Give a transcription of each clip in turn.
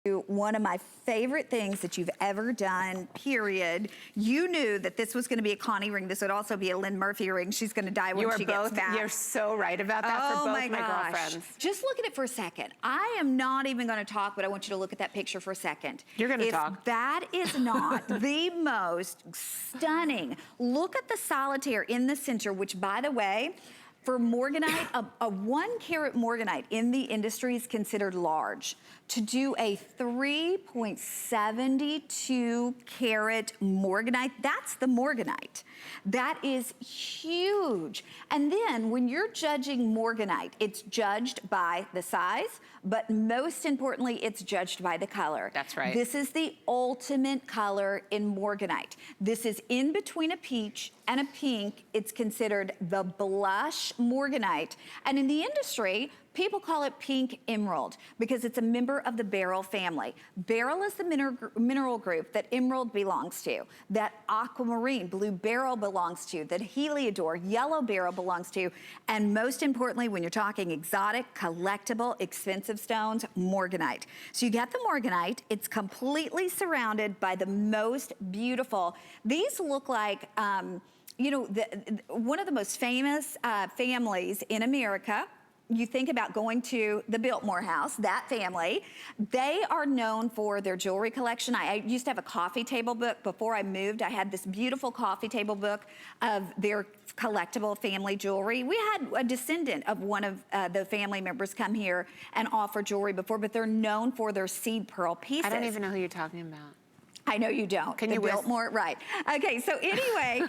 One of my favorite things that you've ever done, period. You knew that this was gonna be a Connie ring. This would also be a Lynn Murphy ring. She's gonna die when she gets back. You're so right about that for both my girlfriends. Just look at it for a second. I am not even gonna talk, but I want you to look at that picture for a second. You're gonna talk. If that is not the most stunning, look at the solitaire in the center, which by the way, for Morganite, a 1 carat Morganite in the industry is considered large. To do a 3.72 carat Morganite, that's the Morganite. That is huge. And then when you're judging Morganite, it's judged by the size, but most importantly, it's judged by the color. That's right. This is the ultimate color in Morganite. This is in between a peach and a pink. It's considered the blush Morganite. And in the industry, people call it pink emerald because it's a member of the beryl family. Beryl is the mineral group that emerald belongs to, that aquamarine, blue beryl belongs to, that heliodor, yellow beryl belongs to, and most importantly, when you're talking exotic, collectible, expensive stones, Morganite. So you get the Morganite, it's completely surrounded by the most beautiful. These look like, you know, one of the most famous families in America. You think about going to the Biltmore house, that family, they are known for their jewelry collection. I used to have a coffee table book. Before I moved, I had this beautiful coffee table book of their collectible family jewelry. We had a descendant of one of the family members come here and offer jewelry before, but they're known for their seed pearl pieces. I don't even know who you're talking about. I know you don't. Can you Biltmore, right. Okay, so anyway,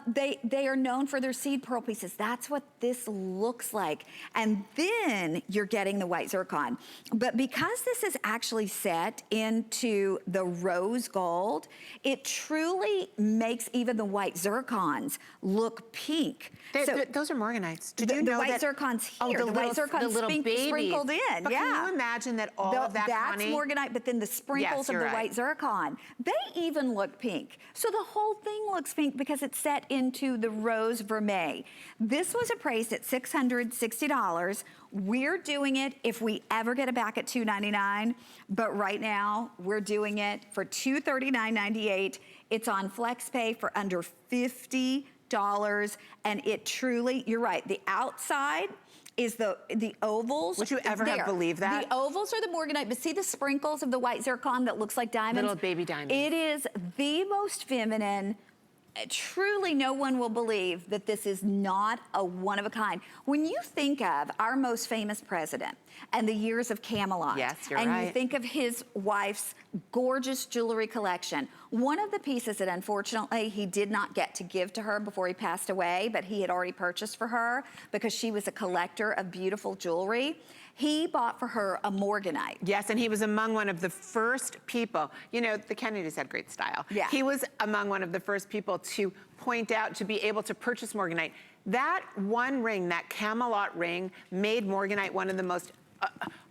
they are known for their seed pearl pieces. That's what this looks like. And then you're getting the white zircon. But because this is actually set into the rose gold, it truly makes even the white zircons look pink. Those are Morganites. Did you know the white zircon's here. The white zircon's sprinkled in. But can you imagine that all of that, That's Morganite, but then the sprinkles of the white zircon. They even look pink. So the whole thing looks pink because it's set into the rose vermeil. This was appraised at $660. We're doing it if we ever get it back at $299, but right now we're doing it for $239.98. It's on FlexPay for under $50, and it truly, you're right, the outside is the ovals. Would you ever have believed that? The ovals are the Morganite, but see the sprinkles of the white zircon that looks like diamonds? Little baby diamonds. It is the most feminine. Truly, no one will believe that this is not a one of a kind. When you think of our most famous president and the years of Camelot, yes, you're and right. You think of his wife's gorgeous jewelry collection, one of the pieces that unfortunately he did not get to give to her before he passed away, but he had already purchased for her because she was a collector of beautiful jewelry, he bought for her a Morganite. Yes, and he was among one of the first people. You know, the Kennedys had great style. Yeah. He was among one of the first people to point out, to be able to purchase Morganite. That one ring, that Camelot ring, made Morganite one of the most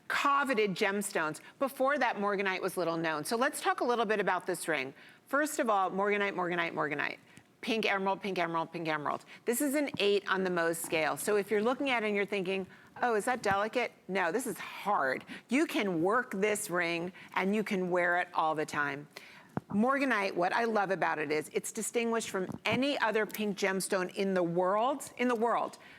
coveted gemstones. Before that, Morganite was little known. So let's talk a little bit about this ring. First of all, Morganite, Morganite, Morganite. Pink emerald, pink emerald, pink emerald. This is an 8 on the Mohs scale. So if you're looking at it and you're thinking, oh, is that delicate? No, this is hard. You can work this ring and you can wear it all the time. Morganite, what I love about it is it's distinguished from any other pink gemstone in the world,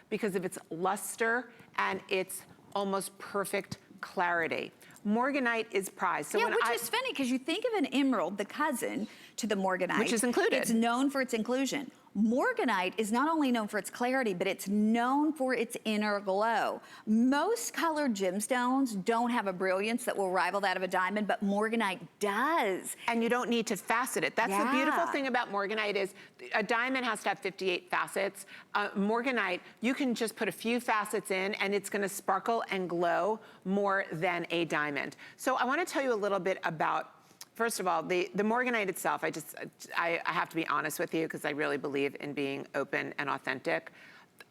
because of its luster and its almost perfect clarity. Morganite is prized. So yeah, which is funny because you think of an emerald, the cousin to the Morganite. Which is included. It's known for its inclusion. Morganite is not only known for its clarity, but it's known for its inner glow. Most colored gemstones don't have a brilliance that will rival that of a diamond, but Morganite does. And you don't need to facet it. That's the beautiful thing about Morganite is a diamond has to have 58 facets. Morganite, you can just put a few facets in and it's gonna sparkle and glow more than a diamond. So I wanna tell you a little bit about, first of all, the Morganite itself. I have to be honest with you because I really believe in being open and authentic.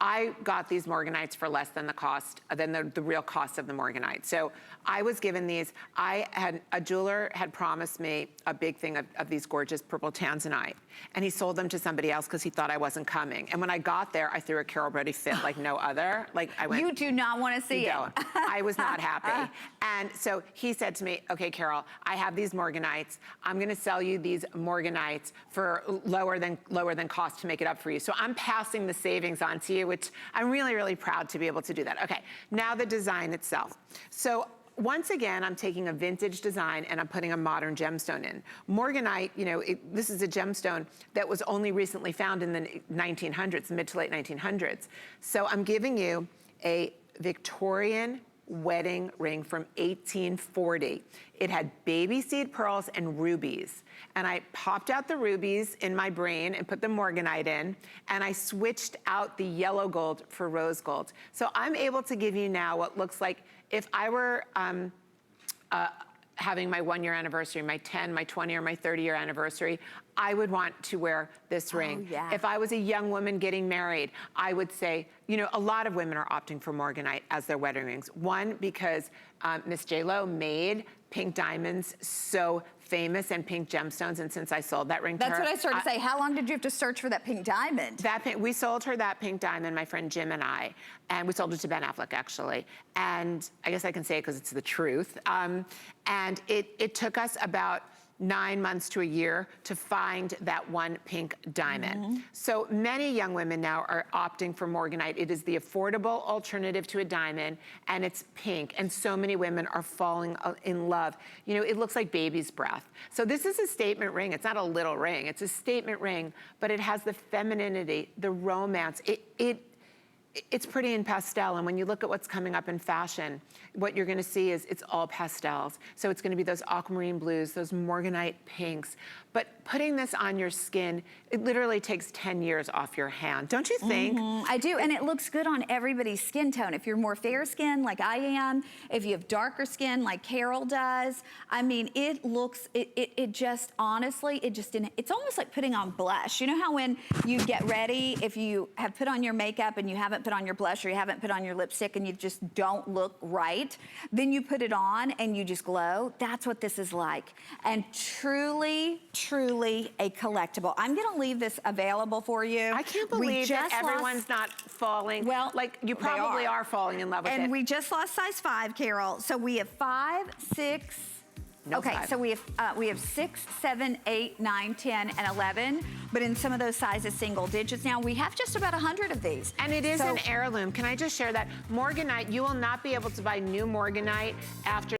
I got these Morganites for less than the real cost of the Morganite. So I was given these. A jeweler had promised me a big thing of these gorgeous purple tanzanite. And he sold them to somebody else because he thought I wasn't coming. And when I got there, I threw a Carol Brody fit like no other. Like I went, you do not want to see it. I was not happy. And so he said to me, okay, Carol, I have these Morganites. I'm going to sell you these Morganites for lower than cost to make it up for you. So I'm passing the savings on to you, which I'm really, really proud to be able to do that. Okay, now the design itself. So once again, I'm taking a vintage design and I'm putting a modern gemstone in. Morganite, you know, this is a gemstone that was only recently found in the 1900s, mid to late 1900s. So I'm giving you a Victorian wedding ring from 1840. It had baby seed pearls and rubies. And I popped out the rubies in my brain and put the Morganite in, and I switched out the yellow gold for rose gold. So I'm able to give you now what looks like if I were having my 1-year anniversary, my 10, my 20, or my 30-year anniversary, I would want to wear this ring. Yeah. If I was a young woman getting married, I would say, you know, a lot of women are opting for Morganite as their wedding rings. One, because Miss J.Lo made pink diamonds so famous and pink gemstones, and since I sold that ring to her. That's what I started to say. How long did you have to search for that pink diamond? We sold her that pink diamond, my friend Jim and I, and we sold it to Ben Affleck, actually. And I guess I can say it because it's the truth. And it took us about 9 months to a year to find that one pink diamond. So many young women now are opting for Morganite. It is the affordable alternative to a diamond, and it's pink. And so many women are falling in love. You know, it looks like baby's breath. So this is a statement ring. It's not a little ring. It's a statement ring, but it has the femininity, the romance. It's pretty in pastel, and when you look at what's coming up in fashion, what you're gonna see is it's all pastels. So it's gonna be those aquamarine blues, those Morganite pinks. But putting this on your skin, it literally takes 10 years off your hand. Don't you think? I do, and it looks good on everybody's skin tone. If you're more fair skin like I am, if you have darker skin like Carol does, I mean, it looks, it just, honestly, it's almost like putting on blush. You know how when you get ready, if you have put on your makeup and you haven't put on your blush or you haven't put on your lipstick and you just don't look right, then you put it on and you just glow? That's what this is like. And truly a collectible. I'm gonna leave this available for you. I can't believe that everyone's not falling. Well, like you probably are falling in love with it. And we just lost size 5, Carol. So we have 5, 6, okay, 5. so we have 6, 7, 8, 9, 10, and 11, but in some of those sizes, single digits. Now, we have just about 100 of these. And it is an heirloom. Can I just share that? Morganite, you will not be able to buy new Morganite after